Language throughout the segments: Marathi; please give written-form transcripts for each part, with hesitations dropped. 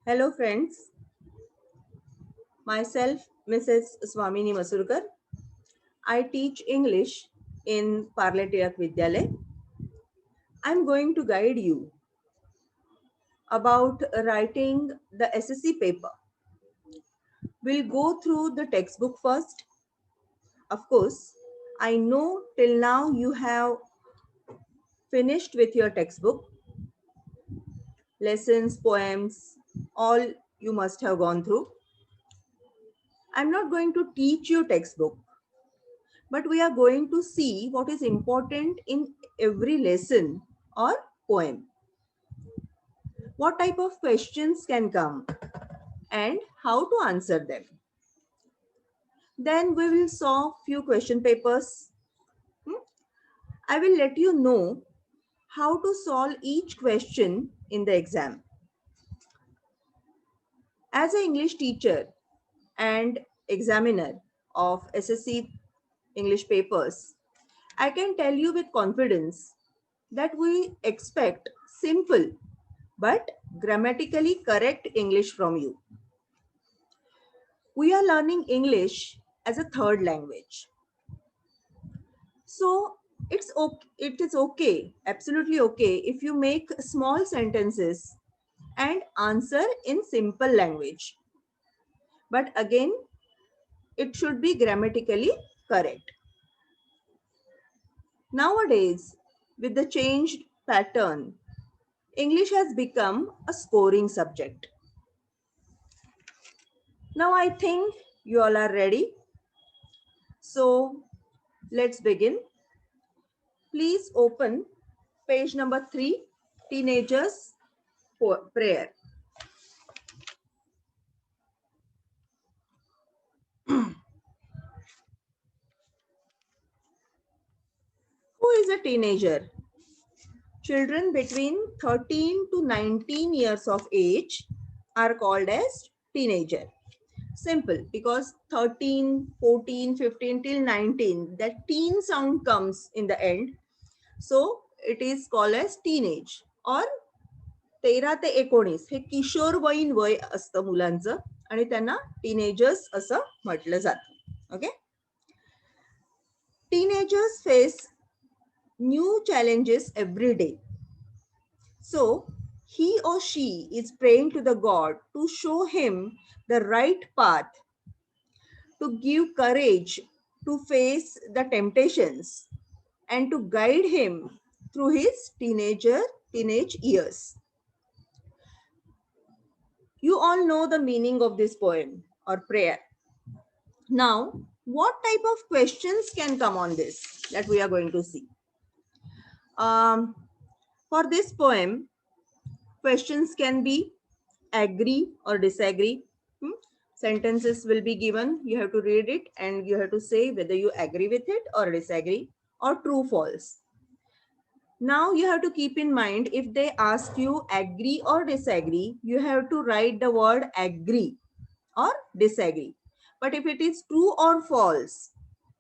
Hello friends, myself Mrs. Swamini Masurkar. I teach English in Parle Tirak Vidyalay. I'm going to guide you about writing the SSC paper. We'll go through the textbook first. Of course, I know till now you have finished with your textbook, lessons, poems, all you must have gone through. I'm not going to teach you textbook, but we are going to see what is important in every lesson or poem. What type of questions can come and how to answer them. Then we will solve few question papers. I will let you know how to solve each question in the exam. As an English teacher and examiner of SSC English papers, I can tell you with confidence that we expect simple but grammatically correct English from you. We are learning English as a third language. So it is okay, absolutely okay if you make small sentences and answer in simple language. But again, it should be grammatically correct. Nowadays, with the changed pattern, English has become a scoring subject. Now I think you all are ready. So let's begin. Please open page number 3, Teenagers Prayer. Who is a teenager? Children between 13 to 19 years of age are called as teenager. Simple, because 13, 14, 15 till 19, that teen sound comes in the end. So it is called as teenage. Or 13 ते 19 हे किशोरवयीन वय असतं मुलांचं आणि त्यांना टीनेजर्स असं म्हटलं जातं. Okay. Teenagers face new challenges every day. So he or she is praying to the God to show him the right path, to give courage to face the temptations, and to guide him through his teenage years. You all know the meaning of this poem or prayer. Now, what type of questions can come on this that we are going to see? For this poem, questions can be agree or disagree. Sentences will be given. You have to read it and you have to say whether you agree with it or disagree, or true, false. Now you have to keep in mind, if they ask you agree or disagree, you have to write the word agree or disagree. But if it is true or false,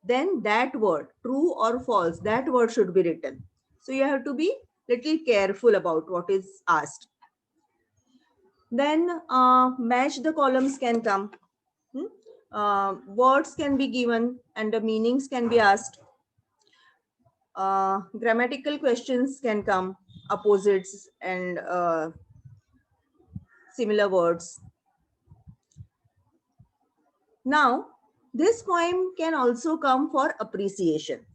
then that word, true or false, that word should be written. So you have to be little careful about what is asked. Then match the columns can come. Words can be given and the meanings can be asked. Grammatical questions can come, opposites and similar words. Now, this poem can also come for appreciation.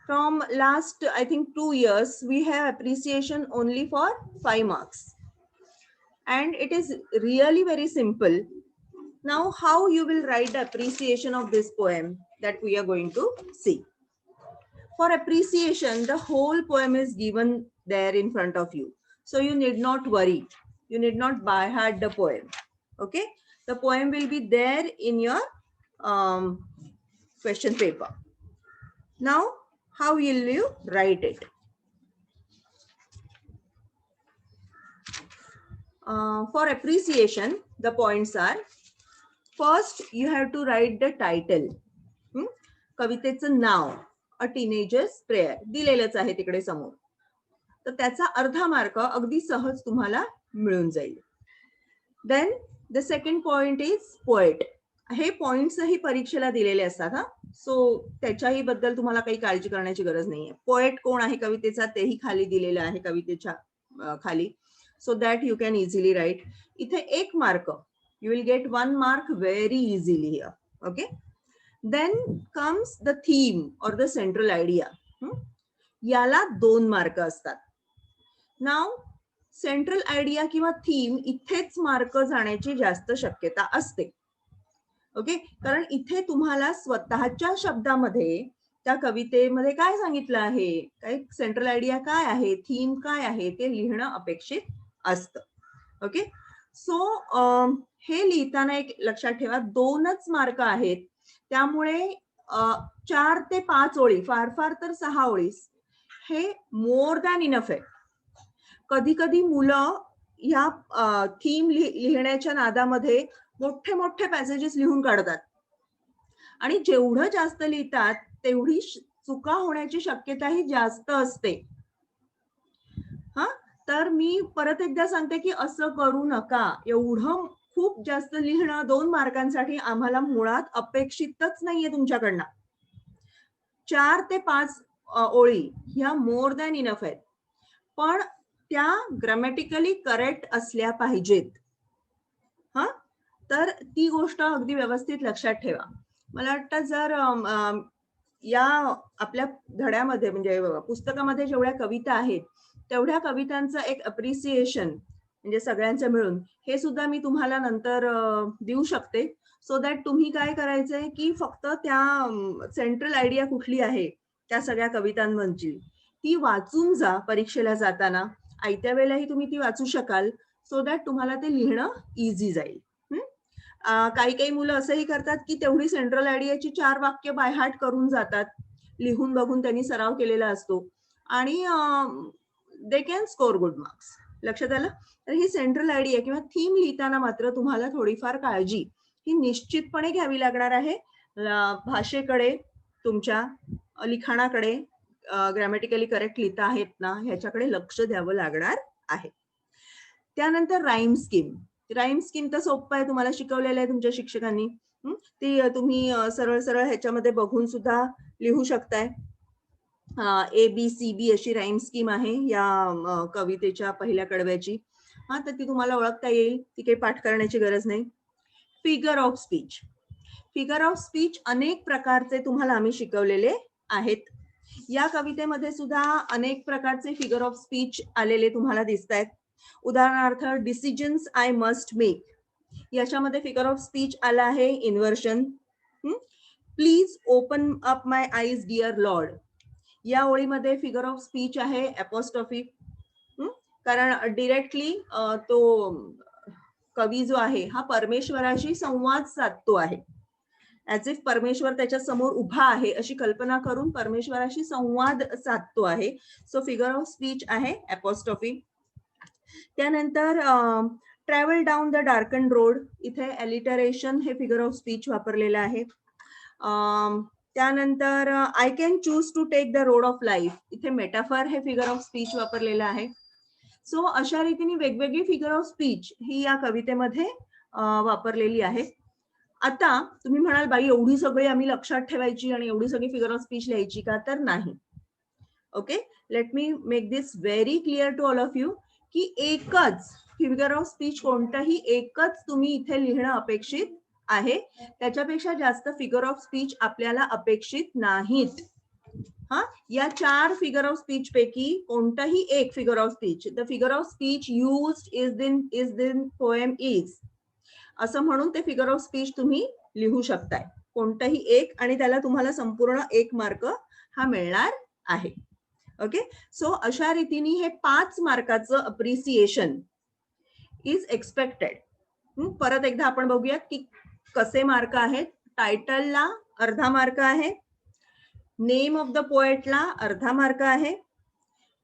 From last, I think 2 years, we have appreciation only for 5 marks. And it is really very simple. Now, how you will write the appreciation of this poem that we are going to see. For appreciation, the whole poem is given there in front of you. So you need not worry. You need not by heart the poem. Okay. The poem will be there in your question paper. Now, how will you write it? For appreciation, the points are, first, you have to write the title. कवितेचं नाव, अ टीनेजर्स प्रेयर दिलेलंच आहे तिकडे समोर. तर त्याचा अर्धा मार्क अगदी सहज तुम्हाला मिळून जाईल. Then the second point is poet. हे पॉइंट्सही परीक्षेला दिलेले असतात हा, सो त्याच्याही बद्दल तुम्हाला काही काळजी करण्याची गरज नाहीये. पोएट कोण आहे कवितेचा तेही खाली दिलेलं आहे कवितेच्या खाली, so that you can easily write. इथे 1 mark, you will get 1 mark very easily here. Okay. Then comes the theme और द सेंट्रल आयडिया. याला 2 मार्क असतात. नाव सेंट्रल आयडिया किंवा थीम इथेच मार्क जाण्याची जास्त शक्यता असते. ओके, कारण इथे तुम्हाला स्वतःच्या शब्दामध्ये त्या कवितेमध्ये काय सांगितलं आहे, काय सेंट्रल आयडिया काय आहे, थीम काय आहे ते लिहिणं अपेक्षित असतं. ओके, सो हे लिहिताना एक लक्षात ठेवा 2च मार्क आहेत, त्यामुळे 4 ते 5 ओळी, फार फार तर 6 ओळी हे मोर दॅन इनफ आहे. कधी कधी मुलं ह्या थीम लिहिण्याच्या नादामध्ये मोठे मोठे पॅसेजेस लिहून काढतात आणि जेवढं जास्त लिहितात तेवढी चुका होण्याची शक्यताही जास्त असते. हा, तर मी परत एकदा सांगते की असं करू नका. एवढं खूप जास्त लिहिणं 2 मार्कांसाठी आम्हाला मुळात अपेक्षितच नाहीये तुमच्याकडनं. 4 ते 5 ओळी ह्या मोर दॅन इनफ आहेत, पण त्या ग्रामॅटिकली करेक्ट असल्या पाहिजेत. हा, तर ती गोष्ट अगदी व्यवस्थित लक्षात ठेवा. मला वाटतं जर या आपल्या धड्यामध्ये म्हणजे पुस्तकामध्ये जेवढ्या कविता आहेत तेवढ्या कवितांचं एक अप्रिसिएशन म्हणजे सगळ्यांचं मिळून हे सुद्धा मी तुम्हाला नंतर देऊ शकते, सो दॅट तुम्ही काय करायचंय की फक्त त्या सेंट्रल आयडिया कुठली आहे त्या सगळ्या कवितांवरची ती वाचून जा परीक्षेला जाताना. आयत्या वेळेलाही तुम्ही ती वाचू शकाल, सो दॅट तुम्हाला ते लिहिणं इझी जाईल. काही काही मुलं असंही करतात की तेवढी सेंट्रल आयडियाची 4 वाक्य बाय हार्ट करून जातात, लिहून बघून त्यांनी सराव केलेला असतो आणि they can score good marks. लक्षात आलं? तर ही सेंट्रल आयडिया किंवा थीम लिहिताना मात्र तुम्हाला थोडीफार काळजी ही निश्चितपणे घ्यावी लागणार आहे. भाषेकडे, तुमच्या लिखाणाकडे, ग्रॅमॅटिकली करेक्ट लिहिता आहेत ना ह्याच्याकडे लक्ष द्यावं लागणार आहे. त्यानंतर राईम स्कीम. राईम स्कीम तर सोपं आहे, तुम्हाला शिकवलेलं आहे तुमच्या शिक्षकांनी. ती तुम्ही सरळ सरळ ह्याच्यामध्ये बघून सुद्धा लिहू शकताय. ABCB अशी राईम स्कीम आहे या कवितेच्या पहिल्या कडव्याची. हा, तर ती तुम्हाला ओळखता येईल, ती काही पाठ करण्याची गरज नाही. Figure of speech. Figure of speech अनेक प्रकारचे तुम्हाला आम्ही शिकवलेले आहेत. या कवितेमध्ये सुद्धा अनेक प्रकारचे फिगर ऑफ स्पीच आलेले तुम्हाला दिसत आहेत. उदाहरणार्थ डिसिजन्स आय मस्ट मेक, याच्यामध्ये फिगर ऑफ स्पीच आला आहे inversion. Please open up my eyes dear lord, या ओळीमध्ये फिगर ऑफ स्पीच आहे अपॉस्ट्रॉफी. कारण डिरेक्टली तो कवी जो आहे हा परमेश्वराशी संवाद साधतो आहे, ऍज इफ परमेश्वर त्याच्या समोर उभा आहे अशी कल्पना करून परमेश्वराशी संवाद साधतो आहे. सो फिगर ऑफ स्पीच आहे अपॉस्ट्रॉफी. त्यानंतर travel down the darkened road, इथे एलिटरेशन हे फिगर ऑफ स्पीच वापरलेलं आहे. त्यानंतर I can choose to take the road of life, इथे मेटाफर हे फिगर ऑफ स्पीच वापरलेलं आहे. सो अशा रीतीने वेगवेगळी फिगर ऑफ स्पीच ही या कवितेमध्ये वापरलेली आहे. आता तुम्ही म्हणाल बाई एवढी सगळी आम्ही लक्षात ठेवायची आणि एवढी सगळी फिगर ऑफ स्पीच लिहायची का? तर नाही. Okay, let me make this very clear to all of you की एकच फिगर ऑफ स्पीच कोणतंही एकच तुम्ही इथे लिहिणं अपेक्षित आहे, त्याच्यापेक्षा जास्त फिगर ऑफ स्पीच आपल्याला अपेक्षित नाहीत. हा, या 4 फिगर ऑफ स्पीच पैकी कोणताही एक figure of speech, the figure of speech used is दिन पोएम इज, असं म्हणून ते फिगर ऑफ स्पीच तुम्ही लिहू शकताय कोणताही एक, आणि त्याला तुम्हाला संपूर्ण 1 मार्क हा मिळणार आहे. ओके, सो अशा रीतीने हे 5 मार्काचं अप्रिसिएशन इज एक्सपेक्टेड. परत एकदा आपण बघूयात की कसे मार्क आहेत. टायटलला अर्धा मार्क आहे, नेम ऑफ द पोएटला अर्धा मार्क आहे,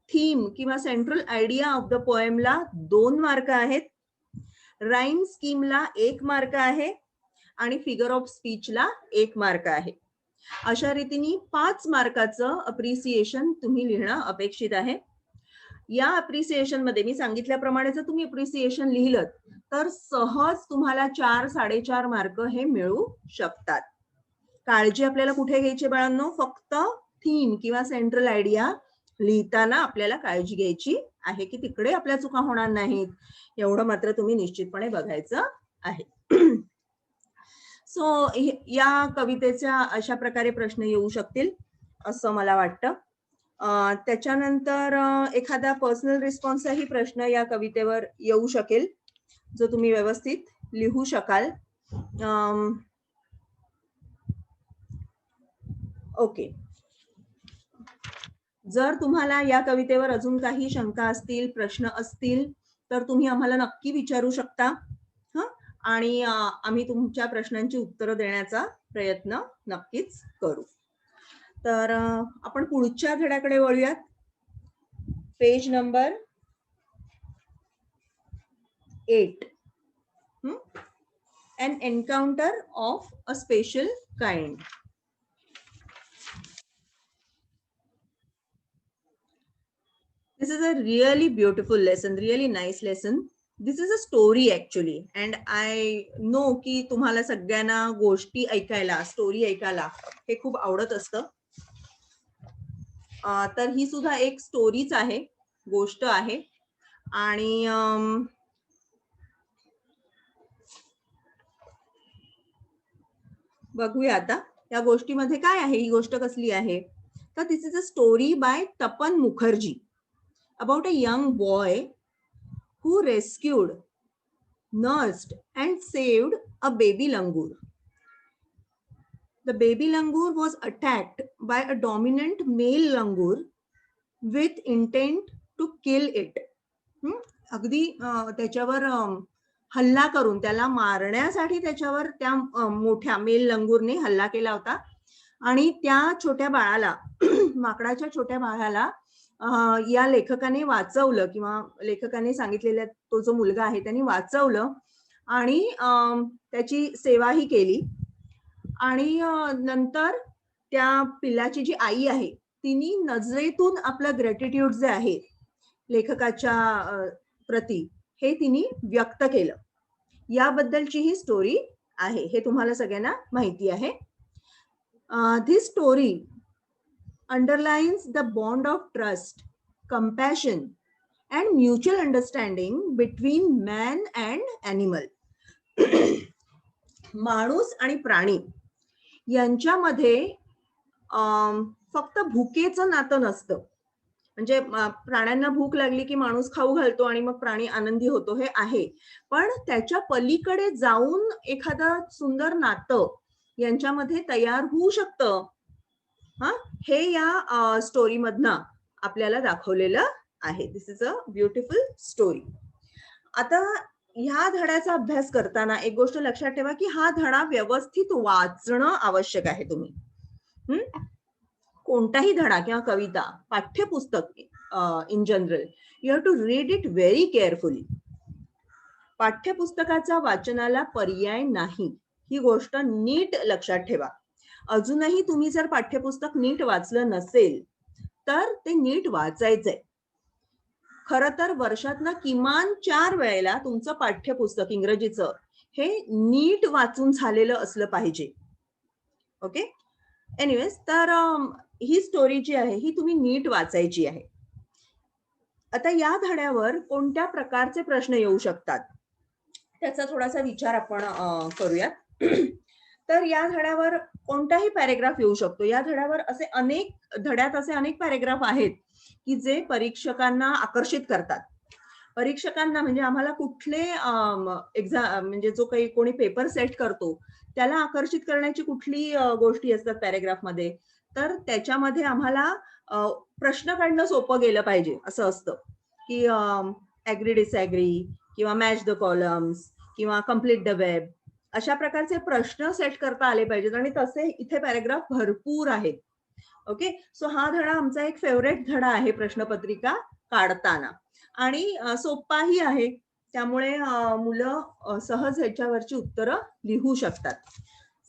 थीम किंवा सेंट्रल आयडिया ऑफ द पोएमला 2 मार्क आहेत, राईम स्कीमला 1 मार्क आहे आणि फिगर ऑफ स्पीचला 1 मार्क आहे. अशा रीतीने 5 मार्काचं अप्रिसिएशन तुम्ही लिहिणं अपेक्षित आहे. या अप्रिसिएशन मध्ये मी सांगितल्याप्रमाणे जर तुम्ही अप्रिसिएशन लिहिलं तर सहज तुम्हाला 4-4.5 मार्क हे मिळू शकतात. काळजी आपल्याला कुठे घ्यायची बाळांनो, फक्त थीम किंवा सेंट्रल आयडिया लिहिताना आपल्याला काळजी घ्यायची आहे की तिकडे आपल्या चुका होणार नाहीत, एवढं मात्र तुम्ही निश्चितपणे बघायचं आहे. सो या कवितेच्या अशा प्रकारे प्रश्न येऊ शकतील असं मला वाटतं. त्याच्यानंतर एखादा पर्सनल रिस्पॉन्सचाही प्रश्न या कवितेवर येऊ शकेल जो तुम्ही व्यवस्थित लिहू शकाल. ओके, जर तुम्हाला या कवितेवर अजून काही शंका असतील, प्रश्न असतील तर तुम्ही आम्हाला नक्की विचारू शकता आणि आम्ही तुमच्या प्रश्नांची उत्तरं देण्याचा प्रयत्न नक्कीच करू. तर आपण पुढच्या धड्याकडे वळूयात. Page number 8. An encounter of a special kind. This is a really beautiful lesson, really nice lesson. This is a story actually, and I know की तुम्हाला सगळ्यांना गोष्टी ऐकायला, स्टोरी ऐकायला हे खूप आवडत असतं. तर ही सुद्धा एक स्टोरीच आहे, गोष्ट आहे. आणि बघूया आता या गोष्टीमध्ये काय आहे, ही गोष्ट कसली आहे. तर this is a story by Tapan Mukherjee about a young boy who rescued, nursed and saved a baby langur. The baby langur was attacked by a dominant male langur with intent to kill it. अगदी त्याच्यावर हल्ला करून त्याला मारण्यासाठी त्याच्यावर त्या मोठ्या मेल लंगूरने हल्ला केला होता आणि त्या छोट्या बाळाला माकडाच्या छोट्या बाळाला या लेखकाने वाचवलं किंवा लेखकाने सांगितलेला तो जो मुलगा आहे त्यांनी वाचवलं आणि त्याची सेवाही केली. आणि नंतर त्या पिल्लाची जी आई आहे तिने नजरेतून आपलं ग्रॅटिट्यूड जे आहे लेखकाच्या प्रती हे तिने व्यक्त केलं. याबद्दलची ही स्टोरी आहे, हे तुम्हाला सगळ्यांना माहिती आहे. This story underlines the bond of trust, compassion and mutual understanding between man and animal. माणूस आणि प्राणी यांच्यामध्ये फक्त भुकेचं नातं नसतं. म्हणजे प्राण्यांना भूक लागली की माणूस खाऊ घालतो आणि मग प्राणी आनंदी होतो, हे आहे. पण त्याच्या पलीकडे जाऊन एखादं सुंदर नातं यांच्यामध्ये तयार होऊ शकतं, हे या स्टोरी मधनं आपल्याला दाखवलेलं आहे. दिस इज अ ब्युटिफुल स्टोरी. आता ह्या धड्याचा अभ्यास करताना एक गोष्ट लक्षात ठेवा की हा धडा व्यवस्थित वाचणं आवश्यक आहे. तुम्ही कोणताही धडा किंवा कविता, पाठ्यपुस्तक in general, you have to read it very carefully. पाठ्यपुस्तकाचा वाचनाला पर्याय नाही, ही गोष्ट नीट लक्षात ठेवा. अजूनही तुम्ही जर पाठ्यपुस्तक नीट वाचलं नसेल तर ते नीट वाचायचंय. खरं तर वर्षातनं किमान 4 वेळेला तुमचं पाठ्यपुस्तक इंग्रजीचं हे नीट वाचून झालेलं असलं पाहिजे. ओके, एनिवेज, तर ही स्टोरी जी आहे ही तुम्ही नीट वाचायची आहे. आता या धड्यावर कोणत्या प्रकारचे प्रश्न येऊ शकतात त्याचा थोडासा विचार आपण करूयात. तर या धड्यावर कोणताही पॅरेग्राफ येऊ शकतो. या धड्यावर धड्यात असे अनेक पॅरेग्राफ आहेत की जे परीक्षकांना आकर्षित करतात. परीक्षकांना म्हणजे आम्हाला कुठले एक्झाम म्हणजे जो काही कोणी पेपर सेट करतो त्याला आकर्षित करण्याची कुठली गोष्टी असतात पॅरेग्राफ मध्ये, तर त्याच्यामध्ये आम्हाला प्रश्न काढणं सोपं गेलं पाहिजे. असं असतं की ऍग्री डिसऍग्री किंवा मॅच द कॉलम्स किंवा कम्प्लीट द वेब, अशा प्रकारचे प्रश्न सेट करता आले पाहिजेत आणि तसे इथे पॅरेग्राफ भरपूर आहेत. ओके, सो हा धडा आमचा एक फेवरेट धडा आहे प्रश्नपत्रिका काढताना आणि सोपाही आहे, त्यामुळे मुलं सहज ह्याच्यावरची उत्तरं लिहू शकतात.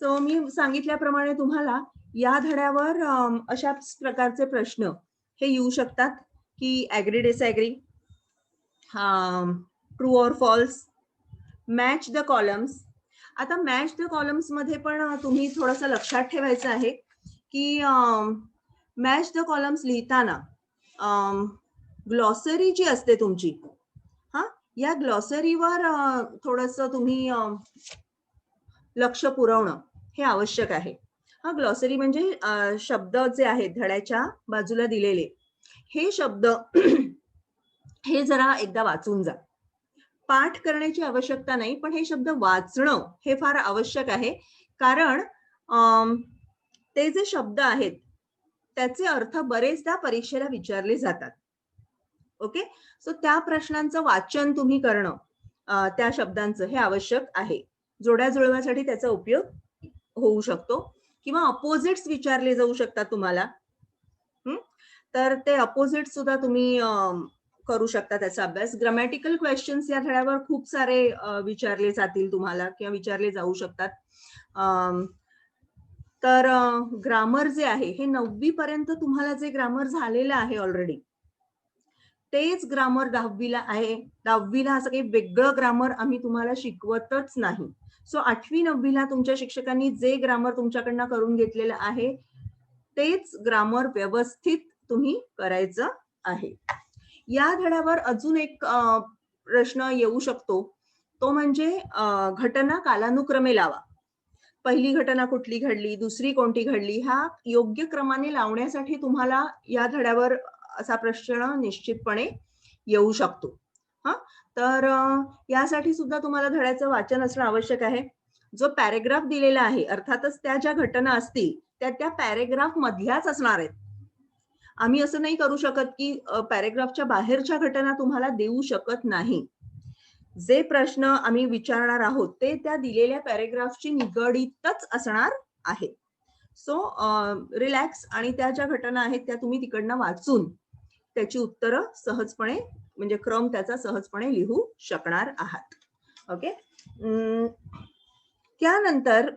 सो मी सांगितल्याप्रमाणे तुम्हाला या धड्यावर अशा प्रकारचे प्रश्न हे येऊ शकतात. की agree disagree, true or false, match the columns. आता मॅच द कॉलम्स मध्ये पण तुम्ही थोडंसं लक्षात ठेवायचं आहे की मॅच द कॉलम्स लिहिताना ग्लॉसरी जी असते तुमची, या ग्लॉसरीवर थोडंसं तुम्ही लक्ष पुरवणं हे आवश्यक आहे. ग्लॉसरी म्हणजे शब्द जे आहेत धड्याच्या बाजूला दिलेले हे शब्द हे जरा एकदा वाचून जा. पाठ करण्याची आवश्यकता नाही, पण हे शब्द वाचणं हे फार आवश्यक आहे. कारण ते जे शब्द आहेत त्याचे अर्थ बरेचदा परीक्षेला विचारले जातात. ओके, सो त्या प्रश्नांचं वाचन तुम्ही करणं त्या शब्दांचं हे आवश्यक आहे. जोड्या जुळवासाठी त्याचा उपयोग होऊ शकतो किंवा अपोजिट्स विचारले जाऊ शकतात तुम्हाला. तर ते अपोजिट सुद्धा तुम्ही करू शकता त्याचा अभ्यास. ग्रामॅटिकल क्वेश्चन्स या धड्यावर खूप सारे विचारले जातील तुम्हाला किंवा विचारले जाऊ शकतात. तर ग्रामर जे आहे हे 9वी पर्यंत तुम्हाला जे ग्रामर झालेलं आहे ऑलरेडी तेच ग्रामर 10वीला आहे. 10वीला असं काही वेगळं ग्रामर आम्ही तुम्हाला शिकवतच नाही. सो 8वी 9वीला तुमच्या शिक्षकांनी जे ग्रामर तुमच्याकडनं करून घेतलेलं आहे तेच ग्रामर व्यवस्थित तुम्ही करायचं आहे. या धड्यावर अजून एक प्रश्न येऊ शकतो, तो म्हणजे घटना कालानुक्रमे लावा. पहिली घटना कुठली घडली, दुसरी कोणती घडली, हा योग्य क्रमाने लावण्यासाठी तुम्हाला या धड्यावर असा प्रश्न निश्चितपणे येऊ शकतो. तर यासाठी सुद्धा तुम्हाला धड्याचं वाचन असणं आवश्यक आहे. जो पॅरेग्राफ दिलेला आहे अर्थातच त्या ज्या घटना असतील त्या पॅरेग्राफ मधल्याच असणार आहेत. आम्ही असं नाही करू शकत की पॅरेग्राफच्या बाहेरच्या घटना तुम्हाला देऊ शकत नाही. जे प्रश्न आम्ही विचारणार आहोत ते त्या दिलेल्या पॅरेग्राफची निगडीतच असणार आहे. सो रिलॅक्स आणि त्या ज्या घटना आहेत त्या तुम्ही तिकडनं वाचून त्याची उत्तरं सहजपणे म्हणजे क्रम त्याचा सहजपणे लिहू शकणार आहात. ओके, त्यानंतर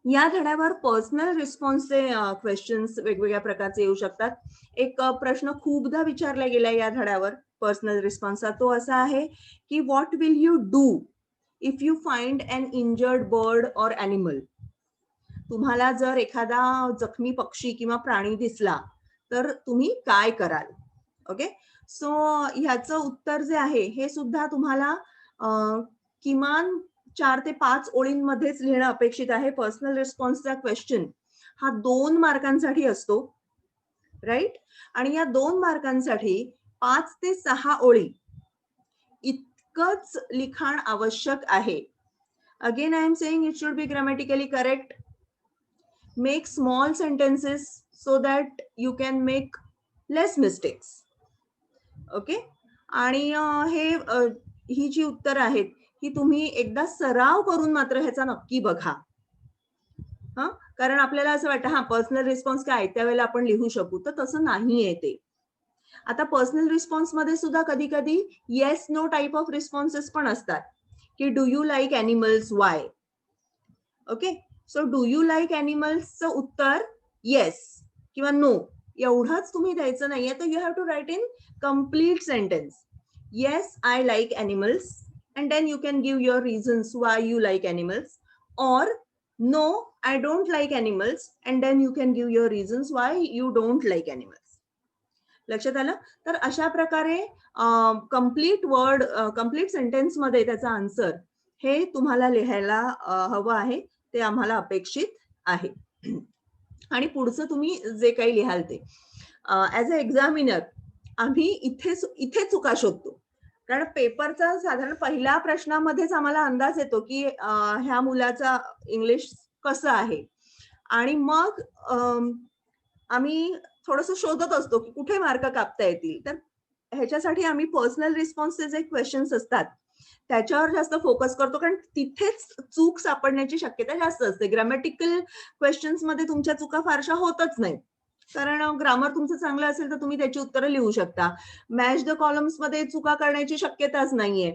या धड्यावर पर्सनल रिस्पॉन्सचे क्वेश्चन्स वेगवेगळ्या प्रकारचे येऊ शकतात. एक प्रश्न खूपदा विचारला गेला या धड्यावर पर्सनल रिस्पॉन्सचा, तो असा आहे की what will you do if you find an injured bird or animal. तुम्हाला जर एखादा जखमी पक्षी किंवा प्राणी दिसला तर तुम्ही काय कराल. ओके, सो ह्याचं उत्तर जे आहे हे सुद्धा तुम्हाला किमान 4 ते 5 ओळींमध्येच लिहिणं अपेक्षित आहे. पर्सनल रिस्पॉन्सचा क्वेश्चन हा 2 मार्कांसाठी असतो, राईट. आणि या 2 मार्कांसाठी 5 ते 6 ओळी इतकंच लिखाण आवश्यक आहे. Again I am saying it should be grammatically correct. Make small sentences so that you can make less mistakes. Okay, आणि ही जी उत्तर आहेत ही तुम्ही एकदा सराव करून मात्र ह्याचा नक्की बघा. कारण आपल्याला असं वाटतं पर्सनल रिस्पॉन्स काय त्यावेळेला आपण लिहू शकू, तर तसं नाहीये ते. आता पर्सनल रिस्पॉन्स मध्ये सुद्धा कधी कधी yes no type of responses पण असतात की do you like animals, why. Okay, so do you like ॲनिमल्सचं उत्तर येस किंवा नो एवढंच तुम्ही द्यायचं नाहीये. तर you have to write in complete sentence. Yes I like animals and then you can give your reasons why you like animals, or no I don't like animals and then you can give your reasons why you don't like animals. लक्षात आलं. तर अशा प्रकारे कंप्लीट वर्ड कंप्लीट सेंटेन्स मध्ये त्याचा आन्सर हे तुम्हाला लिहायला हवं आहे, ते आम्हाला अपेक्षित आहे. आणि पुढचं तुम्ही जे काही लिहाल ते ऍज अ एक्झामिनर आम्ही इथे चुका शोधतो. कारण पेपरचा साधारण पहिल्या प्रश्नामध्येच आम्हाला अंदाज येतो की ह्या मुलाचा इंग्लिश कसं आहे, आणि मग आम्ही थोडंसं शोधत असतो की कुठे मार्क कापता येतील. तर ह्याच्यासाठी आम्ही पर्सनल रिस्पॉन्सचे जे क्वेश्चन्स असतात त्याच्यावर जास्त फोकस करतो, कारण तिथेच चूक सापडण्याची शक्यता जास्त असते. ग्रामॅटिकल क्वेश्चन्स मध्ये तुमच्या चुका फारशा होतच नाही, कारण ग्रामर तुमचं चांगलं असेल तर तुम्ही त्याची उत्तरं लिहू शकता. मॅच द कॉलम्स मध्ये चुका करण्याची शक्यताच नाहीये,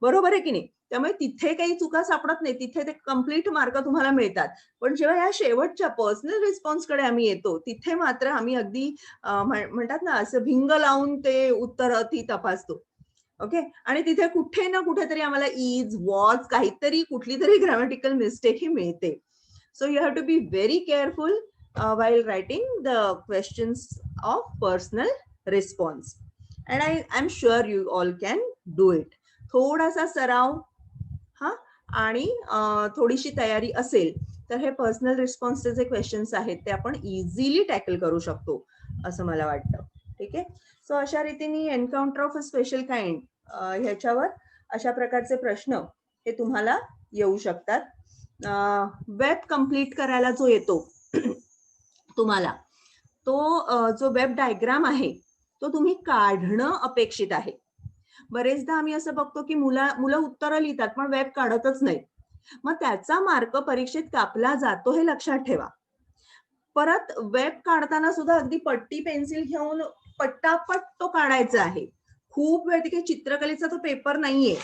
बरोबर आहे की नाही. त्यामुळे तिथे काही चुका सापडत नाही, तिथे ते कम्प्लीट मार्क तुम्हाला मिळतात. पण जेव्हा या शेवटच्या पर्सनल रिस्पॉन्सकडे आम्ही येतो, तिथे मात्र आम्ही अगदी म्हणतात ना, असं भिंग लावून ते उत्तर ती तपासतो. ओके. आणि तिथे कुठे ना कुठेतरी आम्हाला इज, वॉज काहीतरी कुठली तरी ग्रामॅटिकल मिस्टेक ही मिळते. So you have to be very careful while writing the questions of personal response. And I'm sure you all can do it. थोडासा सराव हा आणि थोडीशी तयारी असेल तर हे पर्सनल रिस्पॉन्सचे जे क्वेश्चन्स आहेत ते आपण इझिली टॅकल करू शकतो असं मला वाटतं. ठीक आहे. सो अशा रीतीने encounter of a special kind ह्याच्यावर अशा प्रकारचे प्रश्न हे तुम्हाला येऊ शकतात. वेब कंप्लीट करायला जो येतो तुम्हाला, तो जो वेब डायग्राम आहे तो तुम्ही काढणं अपेक्षित आहे. बरेचदा आम्ही असं बघतो की मुलं उत्तरं लिहितात पण वेब काढतच नाही. मग त्याचा मार्क परीक्षेत कापला जातो हे लक्षात ठेवा. परत वेब काढताना सुद्धा अगदी पट्टी पेन्सिल घेऊन पट्टापट तो काढायचा आहे. खूप वेळ, तिथे चित्रकलेचा तो पेपर नाहीये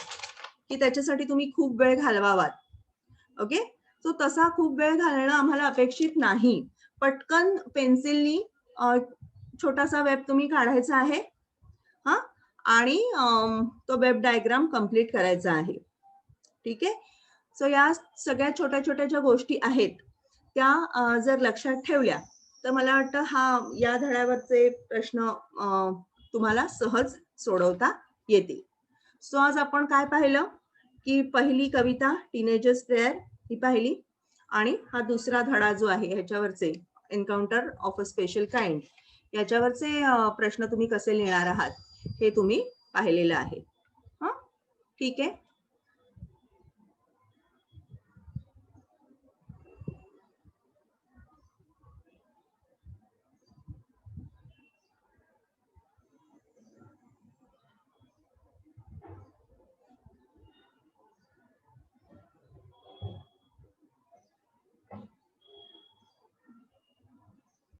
की त्याच्यासाठी तुम्ही खूप वेळ घालवावात. ओके. सो तसा खूप वेळ घालणं आम्हाला अपेक्षित नाही. पटकन पेन्सिलनी छोटासा वेब तुम्ही काढायचा आहे हा, आणि तो वेब डायग्राम कंप्लीट करायचा आहे. ठीक आहे. सो या सगळ्या छोट्या छोट्या ज्या गोष्टी आहेत त्या जर लक्षात ठेवल्या तर मला वाटतं या धड्यावरचे प्रश्न तुम्हाला सहज सोडवता येतील. सो आज आपण काय पाहिलं की पहिली कविता टीनेजर्स प्रेयर ही पाहिली, आणि हा दुसरा धडा जो आहे ह्याच्यावरचे encounter of a special kind याच्यावरचे प्रश्न तुम्ही कसे लिहिणार आहात हे तुम्ही पाहिलेलं आहे. हा, ठीक आहे.